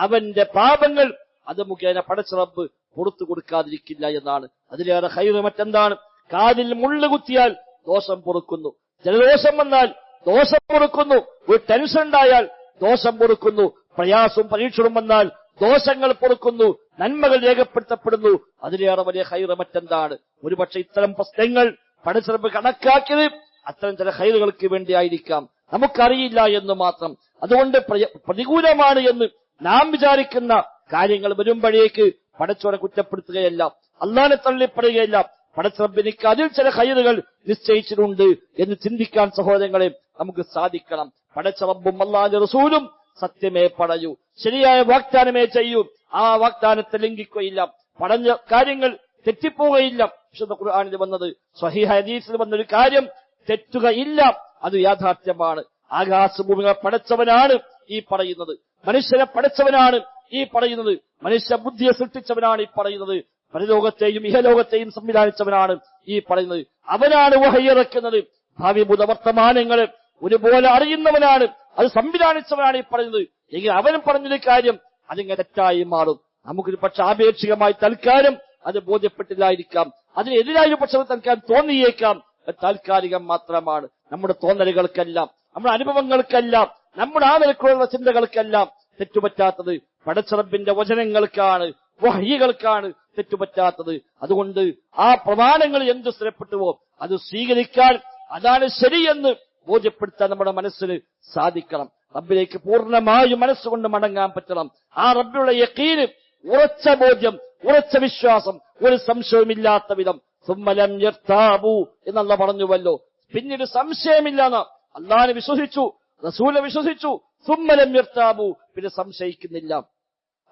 അവന്റെ പാപങ്ങൾ അത് മുഖേന പടച്ച റബ്ബ് പുറത്തു കൊടുക്കാതിരിക്കില്ല എന്നാണ്. അതിലേറെ ഖൈറ് മറ്റെന്താണ്? കാതിൽ മുള്ളു കുത്തിയാൽ ദോഷം പൊറുക്കുന്നു, ജലദോഷം വന്നാൽ ദോഷം പൊറുക്കുന്നു, ഒരു ടെൻഷൻ ഉണ്ടായാൽ ദോഷം പൊറുക്കുന്നു, പ്രയാസവും പരീക്ഷണവും വന്നാൽ ദോഷങ്ങൾ പൊറുക്കുന്നു, നന്മകൾ രേഖപ്പെടുത്തപ്പെടുന്നു. അതിലേറെ വലിയ ഖൈറ് മറ്റെന്താണ്? ഒരുപക്ഷെ ഇത്തരം പ്രശ്നങ്ങൾ പടച്ച റബ്ബ് കണക്കാക്കിയത് അത്തരം ചില ഖൈറുകൾക്ക് വേണ്ടിയായിരിക്കാം, നമുക്കറിയില്ല എന്ന് മാത്രം. അതുകൊണ്ട് പ്രതികൂലമാണ് എന്ന് നാം വിചാരിക്കുന്ന കാര്യങ്ങൾ വരുമ്പോഴേക്ക് പടച്ചോനെ കുറ്റപ്പെടുത്തുകയല്ല, അള്ളാനെ തള്ളിപ്പെടുകയല്ല. പടച്ച റബ്ബ് എനിക്ക് അതിൽ ചില ഖൈറുകൾ നിശ്ചയിച്ചിട്ടുണ്ട് എന്ന് ചിന്തിക്കാൻ സഹോദരങ്ങളെ നമുക്ക് സാധിക്കണം. പടച്ച റബ്ബും അല്ലാഹുവിന്റെ റസൂലും സത്യമേ പറയൂ, ശരിയായ വാഗ്ദാനമേ ചെയ്യൂ, ആ വാഗ്ദാനത്തെ ലംഘിക്കുകയില്ല, പറഞ്ഞ കാര്യങ്ങൾ തെറ്റിപ്പോവുകയില്ല. വിശുദ്ധ ഖുർആനിൽ വന്നത്, സ്വഹീഹ ഹദീസിൽ വന്നൊരു കാര്യം തെറ്റുകയില്ല, അത് യാഥാർത്ഥ്യമാണ്. ആകാശഭൂമികളെ പടച്ചവനാണ് ഈ പറയുന്നത്, മനുഷ്യനെ പടച്ചവനാണ് ഈ പറയുന്നത്, മനുഷ്യ ബുദ്ധിയെ സൃഷ്ടിച്ചവനാണ് ഈ പറയുന്നത്, പരലോകത്തെയും ഇഹലോകത്തെയും സംവിധാനിച്ചവനാണ് ഈ പറയുന്നത്. അവനാണ് വഹയിറക്കുന്നത്, ഭാവി ഭൂതവർത്തമാനങ്ങൾ ഒരുപോലെ അറിയുന്നവനാണ്, അത് സംവിധാനിച്ചവനാണ് ഈ പറയുന്നത്. എങ്കിൽ അവൻ പറഞ്ഞൊരു കാര്യം അതിങ്ങനെ തെറ്റായി മാറും. നമുക്കൊരു പക്ഷെ ആപേക്ഷികമായി തൽക്കാലം അത് ബോധ്യപ്പെട്ടില്ലായിരിക്കാം, അതിനെതിരായ പക്ഷെ തൽക്കാലം തോന്നിയേക്കാം. താൽക്കാലികം മാത്രമാണ്. നമ്മുടെ തോന്നലുകൾക്കെല്ലാം, നമ്മുടെ അനുഭവങ്ങൾക്കെല്ലാം, നമ്മുടെ ആ നിലക്കുള്ള ചിന്തകൾക്കെല്ലാം തെറ്റുപറ്റാത്തത് പടച്ച റബ്ബിന്റെ വചനങ്ങൾക്കാണ്, വഹ്യികൾക്കാണ് തെറ്റുപറ്റാത്തത്. അതുകൊണ്ട് ആ പ്രമാണങ്ങൾ എന്ത് സ്ഥിരപ്പെട്ടുവോ അത് സ്വീകരിക്കാൻ, അതാണ് ശരിയെന്ന് ബോധ്യപ്പെടുത്താൻ നമ്മുടെ മനസ്സിന് സാധിക്കണം. റബ്ബിലേക്ക് പൂർണ്ണമായും മനസ്സുകൊണ്ട് മടങ്ങാൻ പറ്റണം. ആ റബ്ബിലുള്ള യഖീന്, ഉറച്ച ബോധ്യം, ഉറച്ച വിശ്വാസം, ഒരു സംശയമില്ലാത്ത വിധം. സുമ്മലം യർതാബു എന്നല്ല പറഞ്ഞുവല്ലോ, പിന്നീട് സംശയമില്ലാന്ന്. അല്ലാഹുവിനെ വിശ്വസിച്ചു, റസൂലിനെ വിശ്വസിച്ചു, സുമ്മലം യർതാബു, പിന്നെ സംശയിക്കുന്നില്ല.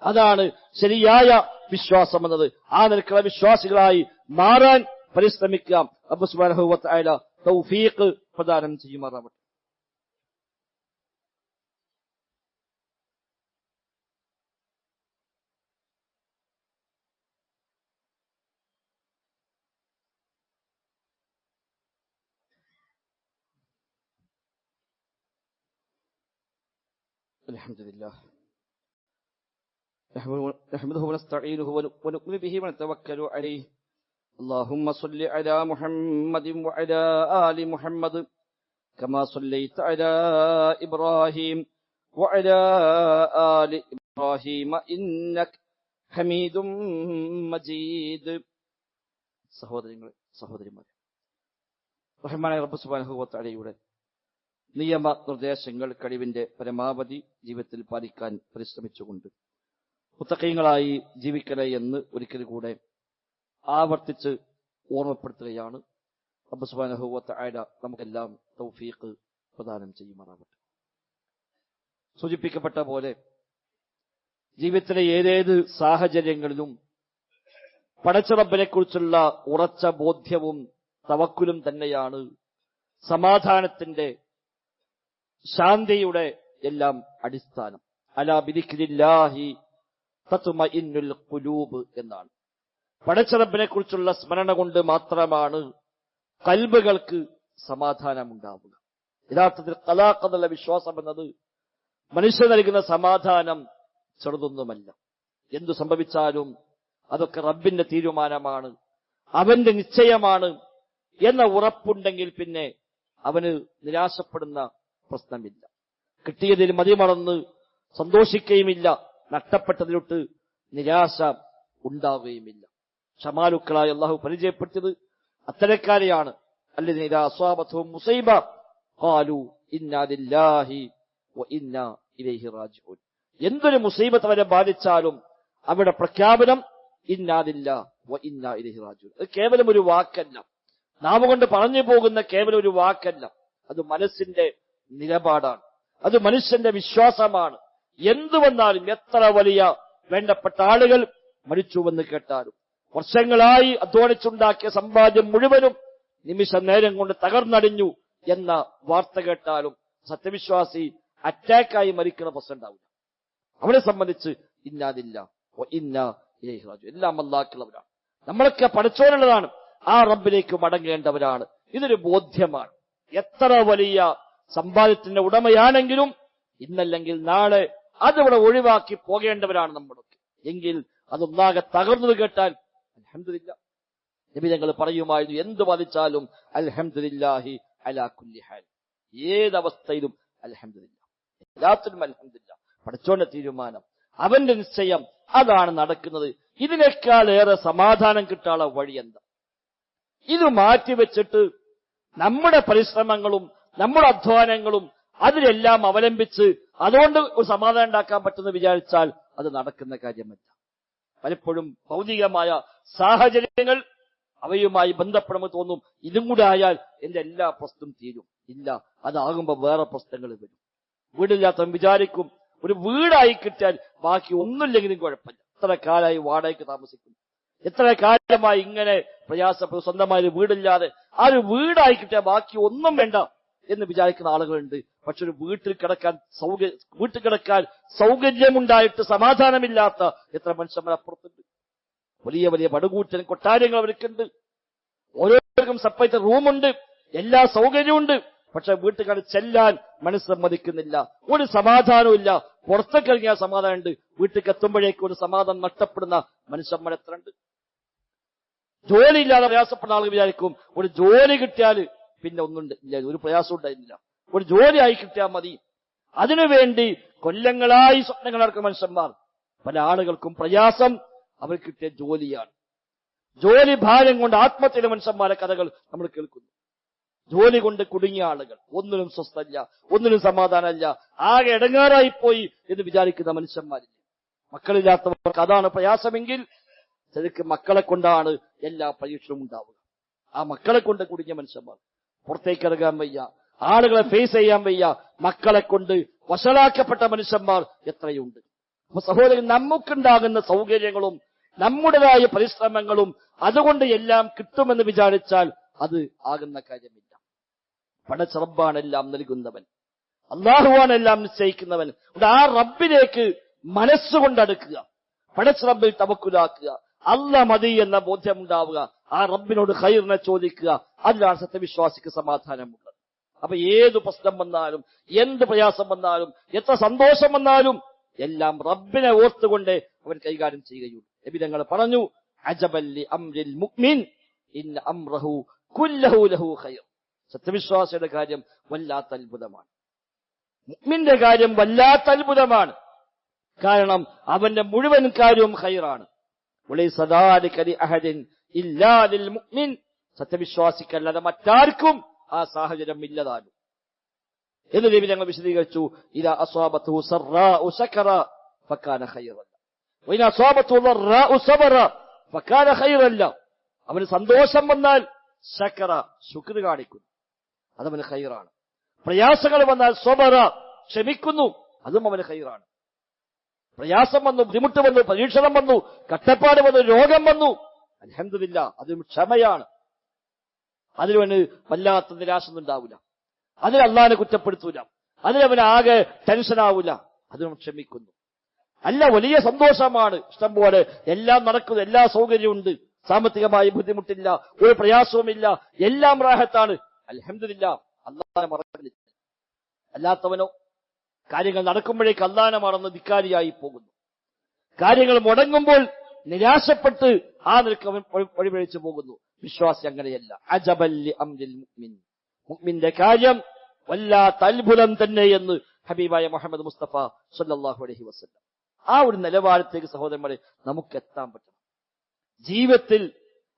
അതാണ് ശരിയായ വിശ്വാസം എന്നത്. ആ നിലക്കുള്ള വിശ്വാസികളായി മാറാൻ പരിശ്രമിക്കാം. റബ്ബ് സുബ്ഹാനഹു വ തആല തൗഫീഖ് പ്രദാനം ചെയ്യുമാറാവട്ടെ. അൽഹംദുലില്ലാഹ് نحمده ونستعينه ونؤمن به ونتوكل عليه. اللهم صل على محمد وعلى آل محمد كما صليت على إبراهيم وعلى آل إبراهيم إنك حميد مجيد. സഹോദരങ്ങളെ, സഹോദരിമാരെ, റഹ്മാനായ റബ്ബ് സുബ്ഹാനഹു വ തആലയുടെ നിയമ നിർദ്ദേശങ്ങൾ കഴിവിന്റെ പരമാവധി ജീവിതത്തിൽ പാലിക്കാൻ പരിശ്രമിച്ചുകൊണ്ട് മുത്തഖീങ്ങളായി ജീവിക്കണേ എന്ന് ഒരിക്കൽ കൂടെ ആവർത്തിച്ച് ഓർമ്മപ്പെടുത്തുകയാണ്. റബ്ബ് സുബ്ഹാനഹു വ തആല നമുക്കെല്ലാം തൗഫീഖ് പ്രദാനം ചെയ്യുമാറാവട്ടെ. സൂചിപ്പിക്കപ്പെട്ട പോലെ ജീവിതത്തിലെ ഏതേത് സാഹചര്യങ്ങളിലും പടച്ച റബ്ബിനെ കുറിച്ചുള്ള ഉറച്ച ബോധ്യവും തവക്കുലും തന്നെയാണ് സമാധാനത്തിന്റെ, ശാന്തിയുടെ എല്ലാം അടിസ്ഥാനം. അലാ ബിദിക്രില്ലാഹി തത്മഇന്നുൽ ഖുലൂബ് എന്നാണ്. പടച്ച റബ്ബിനെ കുറിച്ചുള്ള സ്മരണ കൊണ്ട് മാത്രമാണ് കൽബുകൾക്ക് സമാധാനമുണ്ടാവുക. യഥാർത്ഥത്തിൽ ഖലാഖ് എന്നുള്ള വിശ്വാസം എന്നത് മനുഷ്യൻ നൽകുന്ന സമാധാനം ചെറുതൊന്നുമല്ല. എന്തു സംഭവിച്ചാലും അതൊക്കെ റബ്ബിന്റെ തീരുമാനമാണ്, അവന്റെ നിശ്ചയമാണ് എന്ന ഉറപ്പുണ്ടെങ്കിൽ പിന്നെ അവന് നിരാശപ്പെടുന്ന പ്രശ്നമില്ല. കിട്ടിയതിൽ മതിമറന്ന് സന്തോഷിക്കുകയുമില്ല, നഷ്ടപ്പെട്ടതിലൊട്ട് നിരാശ ഉണ്ടാവുകയുമില്ല. ഷമാലുക്കളായി അള്ളാഹു പരിചയപ്പെടുത്തിയത് അത്തരക്കാരെയാണ്. അല്ലദീന ഇദാ അസ്വാബത്തുഹും മുസീബ ഖാലു ഇന്നാ ലില്ലാഹി വ ഇന്നാ ഇലൈഹി റാജിഊൻ. എന്തൊരു മുസീബത്ത് അവരെ ബാധിച്ചാലും അവിടെ പ്രഖ്യാപനം ഇന്നാ ലില്ലാഹി വ ഇന്നാ ഇലൈഹി റാജിഊൻ. അത് കേവലം ഒരു വാക്കല്ല, നാമകൊണ്ട് പറഞ്ഞു പോകുന്ന കേവലം ഒരു വാക്കല്ല, അത് മനസ്സിന്റെ നിലപാടാണ്, അത് മനുഷ്യന്റെ വിശ്വാസമാണ്. എന്തു വന്നാലും, എത്ര വലിയ വേണ്ടപ്പെട്ട ആളുകൾ മരിച്ചുവെന്ന് കേട്ടാലും, വർഷങ്ങളായി അധ്വാനിച്ചുണ്ടാക്കിയ സമ്പാദ്യം മുഴുവനും നിമിഷ നേരം കൊണ്ട് തകർന്നടിഞ്ഞു എന്ന വാർത്ത കേട്ടാലും സത്യവിശ്വാസി അറ്റാക്കായി മരിക്കുന്ന പ്രശ്നം ഉണ്ടാവില്ല. അവനെ സംബന്ധിച്ച് ഇന്നാ ലില്ലാഹി വ ഇന്നാ ഇലൈഹി റാജിഊൻ, എല്ലാം അല്ലാഹുള്ളവരാണ്, നമ്മളൊക്കെ പഠിച്ചോനുള്ളതാണ്, ആ റബ്ബിലേക്ക് മടങ്ങേണ്ടവരാണ്. ഇതൊരു ബോധ്യമാണ്. എത്ര വലിയ സമ്പാദ്യത്തിന്റെ ഉടമയാണെങ്കിലും ഇന്നല്ലെങ്കിൽ നാളെ അതിവിടെ ഒഴിവാക്കി പോകേണ്ടവരാണ് നമ്മളൊക്കെ. എങ്കിൽ അതൊന്നാകെ തകർന്നത് കേട്ടാൽ അൽഹംദുലില്ലാഹ്. നബി തങ്ങൾ പറയുമായിരുന്നു, എന്ത് ബാധിച്ചാലും അൽഹംദുലില്ലാഹി അലാ കുല്ലി ഹാൽ, ഏതവസ്ഥയിലും അൽഹംദുലില്ലാഹ്, എല്ലാത്തിനും അൽഹംദുലില്ലാഹ്. പടച്ചോന്റെ തീരുമാനം, അവന്റെ നിശ്ചയം, അതാണ് നടക്കുന്നത്. ഇതിനേക്കാളേറെ സമാധാനം കിട്ടാനുള്ള വഴി എന്താ? ഇത് മാറ്റിവെച്ചിട്ട് നമ്മുടെ പരിശ്രമങ്ങളും നമ്മുടെ അധ്വാനങ്ങളും അതിലെല്ലാം അവലംബിച്ച് അതുകൊണ്ട് ഒരു സമാധാനം ഉണ്ടാക്കാൻ പറ്റുമെന്ന് വിചാരിച്ചാൽ അത് നടക്കുന്ന കാര്യമല്ല. പലപ്പോഴും ഭൗതികമായ സാഹചര്യങ്ങൾ അവയുമായി ബന്ധപ്പെടുമ്പോൾ തോന്നും, ഇതും കൂടെ ആയാൽ എന്റെ എല്ലാ പ്രശ്നവും തീരും. ഇല്ല, അതാകുമ്പോൾ വേറെ പ്രശ്നങ്ങൾ വരും. വീടില്ലാത്തവൻ വിചാരിക്കും, ഒരു വീടായി കിട്ടിയാൽ ബാക്കി ഒന്നുമില്ലെങ്കിലും കുഴപ്പമില്ല. എത്ര കാലമായി വാടകയ്ക്ക് താമസിക്കുന്നു, എത്ര കാലമായി ഇങ്ങനെ പ്രയാസപ്പെടും, സ്വന്തമായി വീടില്ലാതെ. ആ ഒരു വീടായി കിട്ടിയാൽ ബാക്കി ഒന്നും വേണ്ട എന്ന് വിചാരിക്കുന്ന ആളുകളുണ്ട്. പക്ഷെ ഒരു വീട്ടിൽ കിടക്കാൻ സൗകര്യമുണ്ടായിട്ട് സമാധാനമില്ലാത്ത എത്ര മനുഷ്യന്മാരപ്പുറത്തുണ്ട്. വലിയ വലിയ പടുകൂറ്റൻ കൊട്ടാരങ്ങൾ അവർക്കുണ്ട്, ഓരോരുത്തർക്കും സെപ്പറേറ്റ് റൂമുണ്ട്, എല്ലാ സൗകര്യമുണ്ട്. പക്ഷെ വീട്ടുകാർ ചെല്ലാൻ മനസ്സമ്മതിക്കുന്നില്ല, ഒരു സമാധാനവും ഇല്ല. പുറത്തേക്ക് ഇറങ്ങിയാൽ സമാധാനമുണ്ട്, വീട്ടിലേക്ക് എത്തുമ്പോഴേക്കും ഒരു സമാധാനം നഷ്ടപ്പെടുന്ന മനുഷ്യന്മാർ എത്ര ഉണ്ട്. ജോലിയില്ലാതെ പ്രയാസപ്പെടുന്ന ആളുകൾ വിചാരിക്കും, ഒരു ജോലി കിട്ടിയാൽ പിന്നെ ഒന്നുണ്ട് ഇല്ല, ഒരു പ്രയാസം ഉണ്ടായിരുന്നില്ല, ഒരു ജോലി ആയി കിട്ടിയാൽ മതി. അതിനുവേണ്ടി കൊല്ലങ്ങളായി സ്വപ്നങ്ങൾ നടക്കുന്ന മനുഷ്യന്മാർ. പല ആളുകൾക്കും പ്രയാസം അവർ കിട്ടിയ ജോലിയാണ്. ജോലി ഭാരം കൊണ്ട് ആത്മഹത്യയിലെ മനുഷ്യന്മാരെ കഥകൾ നമ്മൾ കേൾക്കുന്നു. ജോലി കൊണ്ട് കുടുങ്ങിയ ആളുകൾ, ഒന്നിനും സ്വസ്ഥല്ല, ഒന്നിനും സമാധാനമല്ല, ആകെ ഇടങ്ങാറായിപ്പോയി എന്ന് വിചാരിക്കുന്ന മനുഷ്യന്മാരില്ല. മക്കളില്ലാത്തവർക്ക് അതാണ് പ്രയാസമെങ്കിൽ ശരിക്കും മക്കളെ കൊണ്ടാണ് എല്ലാ പരീക്ഷണവും ഉണ്ടാവുക. ആ മക്കളെ കൊണ്ട് കുടുങ്ങിയ മനുഷ്യന്മാർ പുറത്തേക്ക് ഇറങ്ങാൻ വയ്യ, ആളുകളെ ഫേസ് ചെയ്യാൻ വയ്യ, മക്കളെ കൊണ്ട് വഷളാക്കപ്പെട്ട മനുഷ്യന്മാർ എത്രയുണ്ട്. അപ്പൊ സഹോദരൻ, നമുക്കുണ്ടാകുന്ന സൗകര്യങ്ങളും നമ്മുടേതായ പരിശ്രമങ്ങളും അതുകൊണ്ട് എല്ലാം കിട്ടുമെന്ന് വിചാരിച്ചാൽ അത് ആകുന്ന കാര്യമില്ല. പടച്ച റബ്ബാണ് എല്ലാം നൽകുന്നവൻ, അല്ലാഹുവാണ് എല്ലാം നിശ്ചയിക്കുന്നവൻ. ആ റബ്ബിലേക്ക് മനസ്സുകൊണ്ടടുക്കുക, പടച്ച റബ്ബിൽ തവക്കുലാക്കുക, അല്ലാഹ് മതി എന്ന ബോധ്യമുണ്ടാവുക, ആ റബ്ബിനോട് ഖൈറിനെ ചോദിക്കുക. അതിലാണ് സത്യവിശ്വാസിക്ക് സമാധാനമുള്ളത്. അപ്പൊ ഏത് പ്രശ്നം വന്നാലും, എന്ത് പ്രയാസം വന്നാലും, എത്ര സന്തോഷം വന്നാലും എല്ലാം റബ്ബിനെ ഓർത്തുകൊണ്ട് അവൻ കൈകാര്യം ചെയ്യുകയുള്ളൂ. നബി തങ്ങൾ പറഞ്ഞു, അജബല്ലി അംരിൽ മുഅ്മിൻ ഇന്ന അംറഹു കുല്ലഹു ലഹു ഖൈർ. സത്യവിശ്വാസിയുടെ കാര്യം വല്ലാത്ത അത്ഭുതമാണ്, മുഅ്മിന്റെ കാര്യം വല്ലാത്ത അത്ഭുതമാണ്. കാരണം അവന്റെ മുഴുവൻ കാര്യവും ഖൈറാണ്. വലൈസ ദാലിക ലിഅഹദിൻ ഇല്ലാ ലിൽ മുഅ്മിൻ. സത്യവിശ്വാസിക്കല്ലാതെ മറ്റാർക്കും ആ സാഹചര്യം ഇല്ലതാനും എന്ന് നബി ഞങ്ങൾ വിശദീകരിച്ചു. ഇദാ അസ്വാബതുഹു സറാഉ ശകറ ഫകാന ഖൈറൻ വഇദാ അസ്വാബതുഹു ളറാഉ സബറ ഫകാന ഖൈറൻ ലഹു. അവന് സന്തോഷം വന്നാൽ ശകറ, ശുക്ർ കാണിക്കുന്നു, അതവന് ഖൈറാണ്. പ്രയാസങ്ങൾ വന്നാൽ സ്വബറ, ക്ഷമിക്കുന്നു, അതും അവന് ഖൈറാണ്. പ്രയാസം വന്നു, ബുദ്ധിമുട്ട് വന്നു, പരീക്ഷണം വന്നു, കഷ്ടപ്പാട് വന്നു, രോഗം വന്നു, അൽഹംദുലില്ലാഹ്, അതും ക്ഷമയാണ്. അതിലവന് വല്ലാത്ത നിരാശൊന്നും ഉണ്ടാവില്ല, അതിൽ അള്ളാഹിനെ കുറ്റപ്പെടുത്തൂല, അതിലവന് ആകെ ടെൻഷനാവൂല, അതിനും ക്ഷമിക്കുന്നു. അല്ല, വലിയ സന്തോഷമാണ്, ഇഷ്ടംപോലെ എല്ലാം നടക്കുന്നു, എല്ലാ സൗകര്യമുണ്ട്, സാമ്പത്തികമായി ബുദ്ധിമുട്ടില്ല, ഒരു പ്രയാസവുമില്ല, എല്ലാം റാഹത്താണ്, അൽഹംദുലില്ലാഹ്, അള്ളാഹിനെ മറന്നില്ല. അല്ലാത്തവനോ കാര്യങ്ങൾ നടക്കുമ്പോഴേക്ക് അള്ളാഹിനെ മറന്ന് ധിക്കാരിയായി പോകുന്നു. കാര്യങ്ങൾ മുടങ്ങുമ്പോൾ നിരാശപ്പെട്ട് ആ നിലക്ക് അവൻ വഴിപിഴച്ചു പോകുന്നു. വിശ്വാസി അങ്ങനെയല്ല. അജബല്ലി അംരിൽ മുഅ്മിൻ, മുഅ്മിന്റെ കാര്യം വല്ലാത്ത അത്ഭുതം തന്നെ എന്ന് ഹബീബായ മുഹമ്മദ് മുസ്തഫ സല്ലല്ലാഹു അലൈഹി വസല്ലം. ആ ഒരു നിലവാരത്തേക്ക് സഹോദരന്മാരെ നമുക്ക് എത്താൻ പറ്റണം. ജീവിതത്തിൽ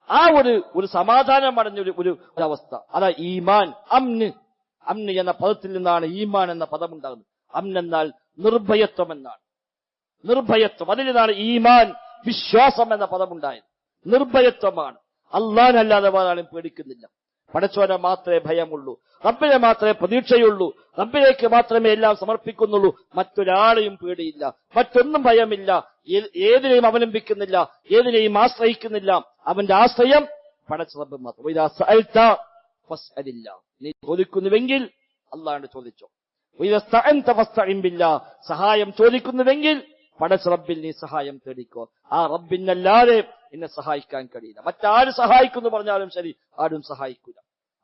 ആ ഒരു സമാധാനം അടഞ്ഞ ഒരു അവസ്ഥ, അതാ ഈമാൻ. അമ്ന് എന്ന പദത്തിൽ നിന്നാണ് ഈമാൻ എന്ന പദം ഉണ്ടാകുന്നത്. അമ്ൻ എന്നാൽ നിർഭയത്വം എന്നാണ്. നിർഭയത്വം, അതിൽ നിന്നാണ് ഈമാൻ, വിശ്വാസം എന്ന പദമുണ്ടായത്. നിർഭയത്വമാണ്. അല്ലാഹുവല്ലാതെ വേറാളും പേടിക്കുന്നില്ല. പടച്ചോനെ മാത്രമേ ഭയമുള്ളൂ, റബ്ബിനെ മാത്രമേ പ്രതീക്ഷയുള്ളൂ, റബ്ബിലേക്ക് മാത്രമേ എല്ലാം സമർപ്പിക്കുന്നുള്ളൂ. മറ്റൊരാളെയും പേടിയില്ല, മറ്റൊന്നും ഭയമില്ല, ഏതിനെയും അവലംബിക്കുന്നില്ല, ഏതിനെയും ആശ്രയിക്കുന്നില്ല. അവന്റെ ആശ്രയം പടച്ച റബ്ബ് മാത്രം. ഇദാ സഅൽത ഫസ്അലില്ലാഹ്, നീ ചോദിക്കുന്നുവെങ്കിൽ അല്ലാഹുവിനോട് ചോദിച്ചോ. ഇദാ സ്തഅൻത ഫസ്തഇൻ ബില്ലാഹ്, സഹായം ചോദിക്കുന്നുവെങ്കിൽ പടച്ച റബ്ബിൽ നീ സഹായം തേടിക്കോ. ആ റബ്ബിനല്ലാതെ എന്നെ സഹായിക്കാൻ കഴിയില്ല. മറ്റാര് സഹായിക്കുന്നു പറഞ്ഞാലും ശരി, ആരും സഹായിക്കില്ല.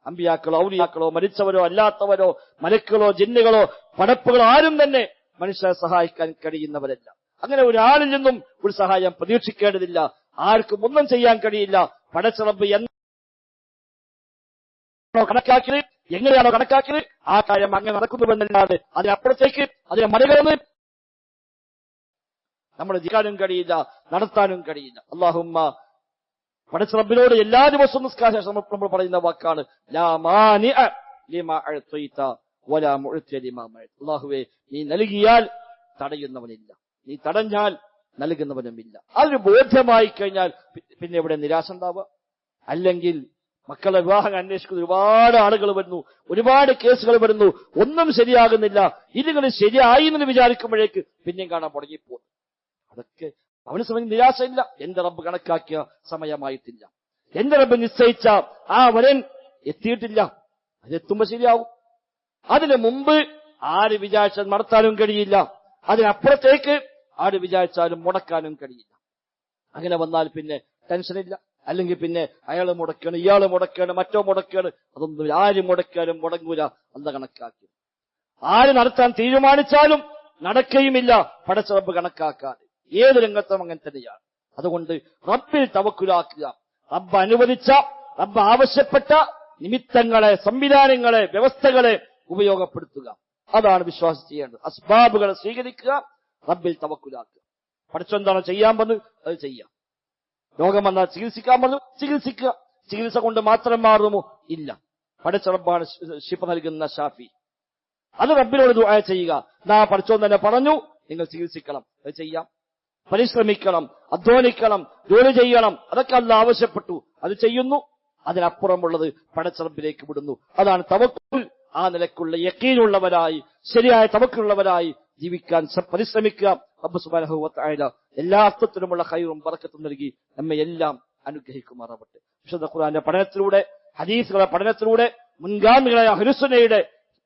അമ്പിയാക്കളോ ഔലിയാക്കളോ മരിച്ചവരോ അല്ലാത്തവരോ മലക്കുകളോ ജിന്നുകളോ പടപ്പുകളോ ആരും തന്നെ മനുഷ്യരെ സഹായിക്കാൻ കഴിയുന്നവരല്ല. അങ്ങനെ ഒരാളിൽ നിന്നും ഒരു സഹായം പ്രതീക്ഷിക്കേണ്ടതില്ല. ആർക്കും ഒന്നും ചെയ്യാൻ കഴിയില്ല. പടച്ചറബ് എന്താണോ കണക്കാക്കിയത്, എങ്ങനെയാണോ കണക്കാക്കിയത്, ആ കാര്യം അങ്ങനെ നടക്കുന്നുവെന്നല്ലാതെ അതിനപ്പുറത്തേക്ക് അതിനെ മറികടന്ന് നമ്മൾ ജീവിക്കാനും കഴിയില്ല, നടത്താനും കഴിയില്ല. അല്ലാഹുമ്മ, പടച്ചറബിനോട് എല്ലാ ദിവസവും നിസ്കാരശേഷം നമ്മൾ പറയുന്ന വാക്കാണ് ലാ മാനിഅ ലിമാ അഅ്തൈത വലാ മുഅ്തിയ ലിമാ മനഅത. അല്ലാഹുവേ, നീ നൽകിയാൽ തടയുന്നവനില്ല, നീ തടഞ്ഞാൽ നൽകുന്നവനുമില്ല. അതൊരു ബോധ്യമായി കഴിഞ്ഞാൽ പിന്നെ ഇവിടെ നിരാശ ഉണ്ടാവുക. അല്ലെങ്കിൽ മക്കളെ വിവാഹം അന്വേഷിക്കുന്ന ഒരുപാട് ആളുകൾ വരുന്നു, ഒരുപാട് കേസുകൾ വരുന്നു, ഒന്നും ശരിയാകുന്നില്ല. ഇതിങ്ങനെ ശരിയായി എന്ന് വിചാരിക്കുമ്പോഴേക്ക് പിന്നെയും കാണാൻ തുടങ്ങിപ്പോകും. അതൊക്കെ അവന് സമയം നിരാശയില്ല. എന്റെ റബ്ബ് കണക്കാക്കിയ സമയമായിട്ടില്ല, എന്റെ റബ്ബ് നിശ്ചയിച്ച ആ വരൻ എത്തിയിട്ടില്ല. അതെത്തുമ്പോ ശരിയാവും. അതിനു മുമ്പ് ആര് വിചാരിച്ചാൽ നടത്താനും കഴിയില്ല, അതിനപ്പുറത്തേക്ക് ആര് വിചാരിച്ചാലും മുടക്കാനും കഴിയില്ല. അങ്ങനെ വന്നാൽ പിന്നെ ടെൻഷനില്ല. അല്ലെങ്കിൽ പിന്നെ അയാൾ മുടക്കാണ്, ഇയാൾ മുടക്കാണ്, മറ്റോ മുടക്കാണ്. അതൊന്നും ആര് മുടക്കാനും മുടങ്ങൂല. അല്ല കണക്കാക്കി. ആര് നടത്താൻ തീരുമാനിച്ചാലും നടക്കുകയുമില്ല, പടച്ച റബ്ബ് കണക്കാക്കാതെ. ഏത് രംഗത്തും അങ്ങനെ തന്നെയാണ്. അതുകൊണ്ട് റബ്ബിൽ തവക്കുലാക്കുക. റബ്ബ് അനുവദിച്ച, റബ്ബ് ആവശ്യപ്പെട്ട നിമിത്തങ്ങളെ, സംവിധാനങ്ങളെ, വ്യവസ്ഥകളെ ഉപയോഗപ്പെടുത്തുക. അതാണ് വിശ്വാസം ചെയ്യേണ്ടത്. അസ്ബാബുകളെ സ്വീകരിക്കുക, റബ്ബിൽ തവക്കുലാക്കുക. പഠിച്ചെന്താണോ ചെയ്യാൻ പറഞ്ഞു അത് ചെയ്യാം. രോഗം വന്നാൽ ചികിത്സിക്കാൻ പറഞ്ഞു ചികിത്സിക്കുക. ചികിത്സ കൊണ്ട് മാത്രം മാറുമോ? ഇല്ല. പഠിച്ച റബ്ബാണ് ശിഫ നൽകുന്ന ഷാഫി. അത് റബ്ബിനോട് ദുആ ചെയ്യുക. പഠിച്ചോൻ തന്നെ പറഞ്ഞു നിങ്ങൾ ചികിത്സിക്കണം, അത് ചെയ്യാം. പരിശ്രമിക്കണം, അധ്വാനിക്കണം, ജോലി ചെയ്യണം, അതൊക്കെ അല്ലാഹ് ആവശ്യപ്പെട്ടു, അത് ചെയ്യുന്നു. അതിനപ്പുറമുള്ളത് പടച്ച റബ്ബിലേക്ക് വിടുന്നു. അതാണ് തവക്കുൽ. ആ നിലക്കുള്ള യഖീനുള്ളവരായി, ശരിയായ തവക്കുലുള്ളവരായി ജീവിക്കാൻ പരിശ്രമിക്കുക. റബ്ബ് സുബ്ഹാനഹു വ തആല എല്ലാ അർത്ഥത്തിലുമുള്ള ഖൈറും ബറക്കത്തും നൽകി നമ്മെ എല്ലാം അനുഗ്രഹിക്കുമാറാവട്ടെ. വിശുദ്ധ ഖുർആന്റെ പഠനത്തിലൂടെ, ഹദീസുകളുടെ പഠനത്തിലൂടെ, മുൻഗാമികളായ അഹ്ലുസുന്നയുടെ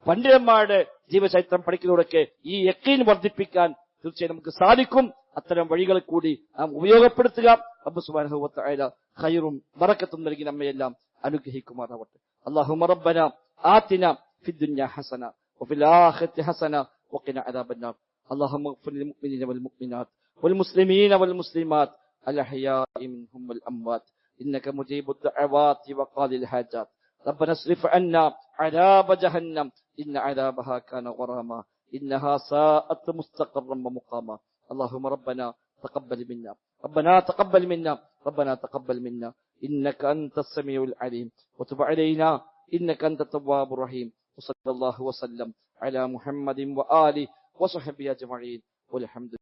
പണ്ഡിതന്മാരുടെ ജീവചരിത്രം പഠിക്കുന്നതോടൊക്കെ ഈ യഖീൻ വർദ്ധിപ്പിക്കാൻ തീർച്ചയായും നമുക്ക് സാധിക്കും. അത്തരം വഴികൾ കൂടി നാം ഉപയോഗപ്പെടുത്തുക. റബ്ബ് സുബ്ഹാനഹു വ തആല ഖൈറും ബറക്കത്തും നൽകി നമ്മയെല്ലാം അനുഗ്രഹിക്കുമാറാവട്ടെ. അല്ലാഹുമ്മ റബ്ബനാ ആതിനാ ഫിദ്ദുനിയ ഹസന വഫിൽ ആഖിറതി ഹസന വഖിനാ അദാബന്നാർ. اللهم اغفر للمؤمنين والمؤمنات والمسلمين والمسلمات الأحياء منهم والأموات إنك مجيب الدعوات وقاضي الحاجات. ربنا اصرف عنا عذاب جهنم إن عذابها كان غراما إنها ساءت مستقرا ومقاما. اللهم ربنا تقبل منا، ربنا تقبل منا، ربنا تقبل منا إنك أنت السميع العليم وتب علينا إنك أنت التواب الرحيم. وصلى الله وسلم على محمد وآله وصحبه أجمعين والحمد لله.